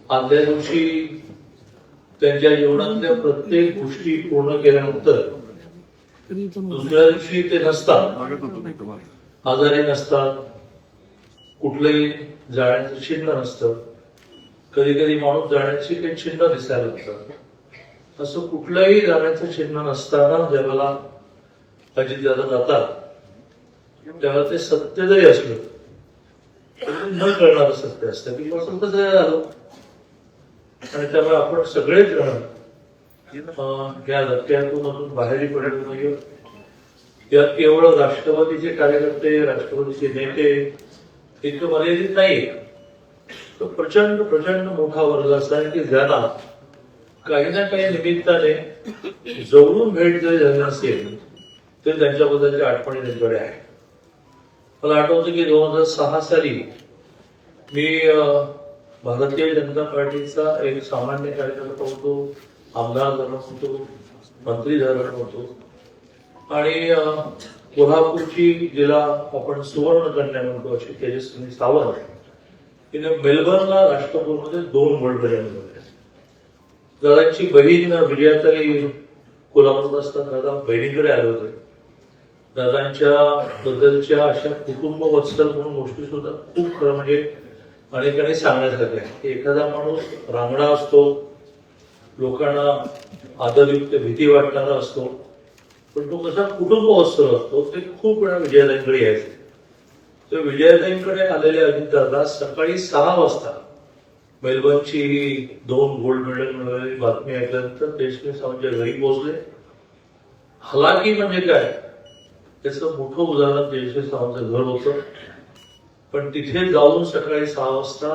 आदल्या दिवशी त्यांच्या जीवनातल्या प्रत्येक गोष्टी पूर्ण केल्यानंतर दुसऱ्या दिवशी ते नसतात, आजारी नसतात, कुठलंही जाण्याचं चिन्ह नसतं. कधी कधी माणूस जाण्याची काही चिन्ह दिसायला लागतात. असं कुठलंही जाण्याचं चिन्ह नसताना ज्यावेळेला अजितदादा जातात त्यावेळेला ते सत्य जरी असलं तरी न कळणारं सत्य असतं की असं कसं झालं. आणि त्यामुळे आपण सगळेच जण या धक्क्यातून बाहेर पडलो नाही. यात केवळ राष्ट्रवादीचे कार्यकर्ते, राष्ट्रवादीचे नेते इतकं मर्यादित नाही. तो प्रचंड प्रचंड मोठा वर्ग असा आहे की ज्यांना काही ना काही निमित्ताने जवळून भेट जरी झाली नसेल तरी त्यांच्याबद्दलच्या आठवणी त्यांच्याकडे आहे. मला आठवतं की 2006 साली मी भारतीय जनता पार्टीचा एक सामान्य कार्यकर्ता होतो, आमदार झालो होतो, मंत्री झालो होतो. आणि कोल्हापूरची जिला आपण सुवर्ण कन्या म्हणतो अशी तेजस्विनी सावंत तिने मेलबर्नला राष्ट्रकुलमध्ये 2 गोल्ड मेडल मिळवले. दादांची बहीण विजयाताई कोल्हापूरला असताना दादा बहिणीकडे आले होते. दादांच्या बद्दलच्या अशा कुटुंब वत्सल म्हणून गोष्टी सुद्धा खूप खरं म्हणजे अनेकांनी सांगण्यासारख्या आहे की एखादा माणूस रांगडा असतो, लोकांना आदरयुक्त भीती वाटणारा असतो, पण तो कसा कुटुंब वत्सल असतो ते खूप वेळा विजयाताईंकडे यायचे. तर विजयाताईंकडे आलेले अजितदादा सकाळी 6 वाजता मेलबर्नची 2 गोल्ड मेडल मिळवलेली बातमी ऐकल्यानंतर देशमुख सावंतच्या घरी पोहोचले. हलाकी म्हणजे काय त्याचं मोठं उदाहरण देशमुख सावंतचं घर होतं. पण तिथे जाऊन सकाळी 6 वाजता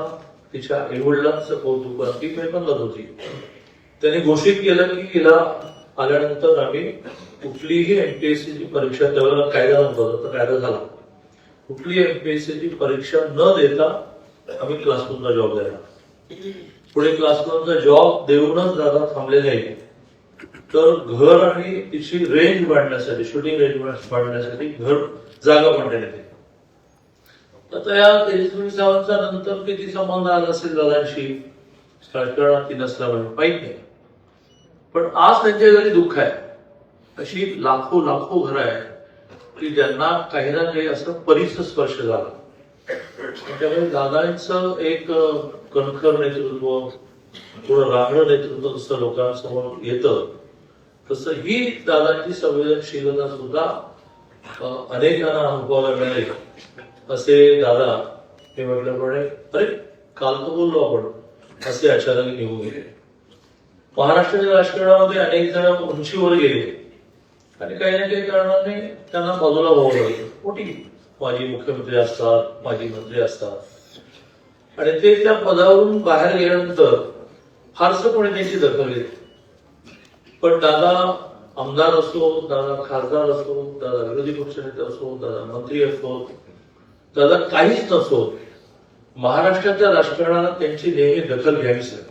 तिच्या आईवडिलांचं कौतुक करा, ती पेपरलाच होती. त्यांनी घोषित केलं की हिला आल्यानंतर आम्ही कुठलीही एमपीएससीची परीक्षा, त्यावेळेला कायदा नव्हता तर कायदा झाला, कुठली एमपीएससीची परीक्षा न देता आम्ही क्लास 2चा जॉब द्यायला. पुढे क्लास 2चा जॉब देऊनच दादा थांबले नाही तर घर आणि तिची रेंज वाढण्यासाठी, शूटिंग रेंज वाढण्यासाठी घर जागा पण देण्यात. आता या तेजस्वी सावंतचा नंतर किती संबंध आला असेल दादांशी राजकारणात ती नसल्यामुळे माहित नाही. पण आज त्यांच्या घरी दुःख आहे. अशी लाखो लाखो घरं आहेत की ज्यांना काही ना काही असं परिसर स्पर्श झाला. त्यामुळे दादांचं एक कणखर नेतृत्व, थोडं रांगडं नेतृत्व जसं लोकांसमोर येतं तसं ही दादांची संवेदनशीलता सुद्धा अनेकांना अनुभवायला मिळाली. असे दादा हे म्हटल्याप्रमाणे अरे काल तर बोललो आपण असे अचानक निघून गेले. महाराष्ट्राच्या राजकारणामध्ये अनेक जण उंचीवर गेले आणि काही ना काही कारणाने त्यांना बाजूला व्हावं लागलं. मोठी माजी मुख्यमंत्री असतात, माजी मंत्री असतात आणि ते त्या पदावरून बाहेर गेल्यानंतर फारसं कोणी त्यांची दखल घेते. पण दादा आमदार असो, दादा खासदार असो, दादा विरोधी पक्षनेते असो, दादा मंत्री असो, दादा काहीच नसो, महाराष्ट्राच्या राजकारणाला त्यांची नेहमी दखल घ्यावीच लागते.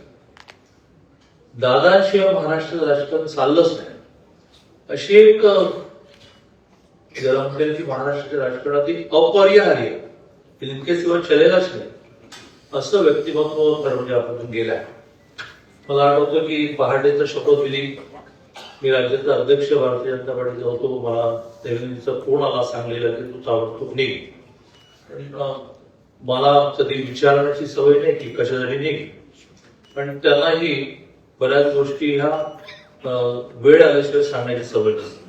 दादाशिवाय महाराष्ट्राचं राजकारण चाललंच नाही. अशी एक ज्याला म्हणता की महाराष्ट्राच्या राजकारणातील अपरिहार्य इनकेशिवाय चलेलाच नाही असं व्यक्तिमत्व खरं म्हणजे आपण गेलाय. मला आठवतं की पहाटेचा शपथविधी मी राज्याचा अध्यक्ष भारतीय जनता पार्टीचा होतो. मला देवेंद्रचा फोन आला सांगलेला की तू ताबडतोब निघ. मला कधी विचारण्याची सवय नाही की कशासाठी निघ, पण त्यांनाही बऱ्याच गोष्टी ह्या वेळ आल्याशिवाय सांगण्याची सवय नसते.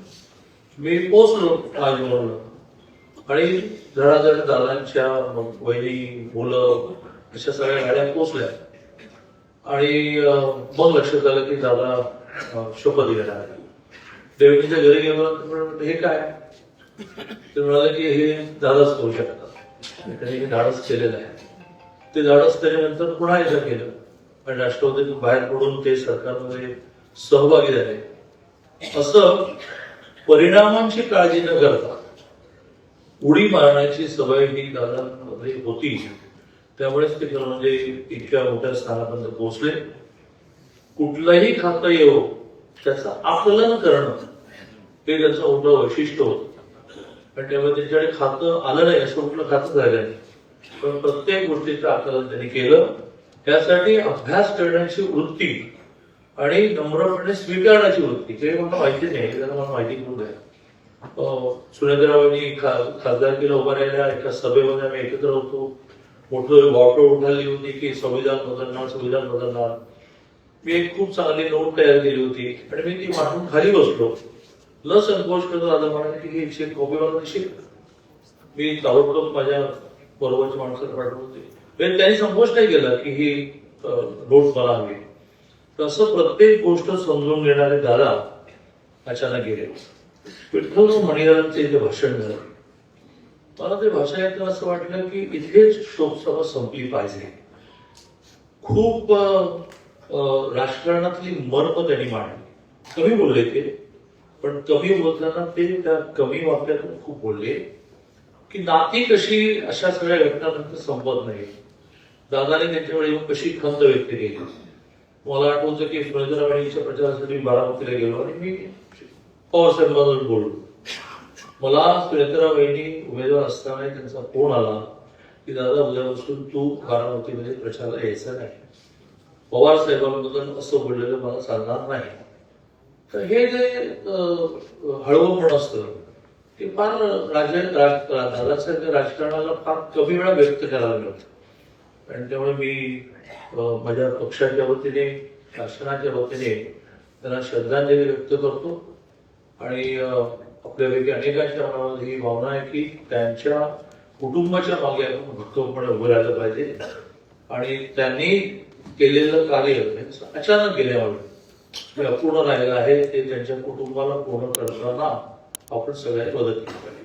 मी पोचलो राजभवनला आणि धडाधड दादांच्या वहिनी मुलं अशा सगळ्या गाड्या पोचल्या आणि मग लक्षात आलं की दादा शपथ घेणार. देवेंद्रच्या घरी गेलो, हे काय? ते म्हणाले की हे दादाच करू शकतात, त्यांनी धाडस केलेलं आहे. ते धाडस त्याच्यानंतर पुन्हा एकदा केलं आणि राष्ट्रवादीतून बाहेर पडून ते सरकारमध्ये सहभागी झाले. असं परिणामांची काळजी न करता उडी मारण्याची सवय ही दादांमध्ये होती. त्यामुळेच ते खरं म्हणजे इतक्या मोठ्या स्थानापर्यंत पोहोचले. कुठलंही खातं येऊ त्याचं आकलन करणं हे त्याचं मोठं वैशिष्ट्य होतं. पण त्यामुळे त्यांच्याकडे खातं आलं नाही असं कुठलं खातं झालं नाही, पण प्रत्येक गोष्टीचं आकलन त्यांनी केलं त्यासाठी अभ्यास करण्याची वृत्ती आणि नम्रपणे स्वीकारण्याची वृत्ती हे मला माहिती नाही, त्याला मला माहिती करून द्या. सुरेंद्ररावांनी खासदारकीला उभा राहिल्या एका सभेमध्ये आम्ही एकत्र होतो. मोठं वॉटर उठाली होती की संविधान बदलणार, संविधान बदलणार. मी एक खूप चांगली नोट तयार केली होती आणि मी ती मांडून खाली बसलो. न संकोच करत दादा म्हणाले की ही एकशे कॉपी मला दिसेल. मी ताबडतोब माझ्या बरोबरच्या माणसाला पाठवत होते. त्यांनी संकोच नाही केला की ही नोट मला हवी. तसं प्रत्येक गोष्ट समजून घेणारे दादा अचानक गेले. विठ्ठल मणिदारांचं इथे भाषण झालं. मला ते भाषण ऐकलं असं वाटलं की इथेच शोकसभा संपली पाहिजे. खूप राजकारणातली मर्म त्यांनी मांडली. कमी बोलले ते, पण कमी बोलताना ते त्या कमी वाक्यातून खूप बोलले की नाती कशी अशा सगळ्या घटनांनंतर संपत नाही. दादाने त्यांच्या वेळी कशी खंत व्यक्त केली. मला आठवतं की सुरेंद्ररावांच्या प्रचारासाठी बारामतीला गेलो आणि मी पवार साहेबांबरोबर बोललो. मला सुरेंद्ररावांनी उमेदवार असताना त्यांचा फोन आला की दादा उद्यापासून तू बारामतीमध्ये प्रचाराला यायचा नाही. पवार साहेबांबद्दल असं बोललेलं मला चालणार नाही. तर हे जे हळवं असतं ते फार दादासाहेब राजकारणाला फार कमी वेळा व्यक्त करायला मिळतं. आणि त्यामुळे मी माझ्या पक्षाच्या वतीने, शासनाच्या वतीने त्यांना श्रद्धांजली व्यक्त करतो. आणि आपल्यापैकी अनेकांच्या मनामध्ये ही भावना आहे की त्यांच्या कुटुंबाच्या मागे आपण भक्कमपणे उभं राहिलं पाहिजे. आणि त्यांनी केलेलं कार्य अचानक गेल्यामुळे अपूर्ण राहिलं आहे ते त्यांच्या कुटुंबाला पूर्ण करताना आपण सगळ्यांनी मदत केली पाहिजे.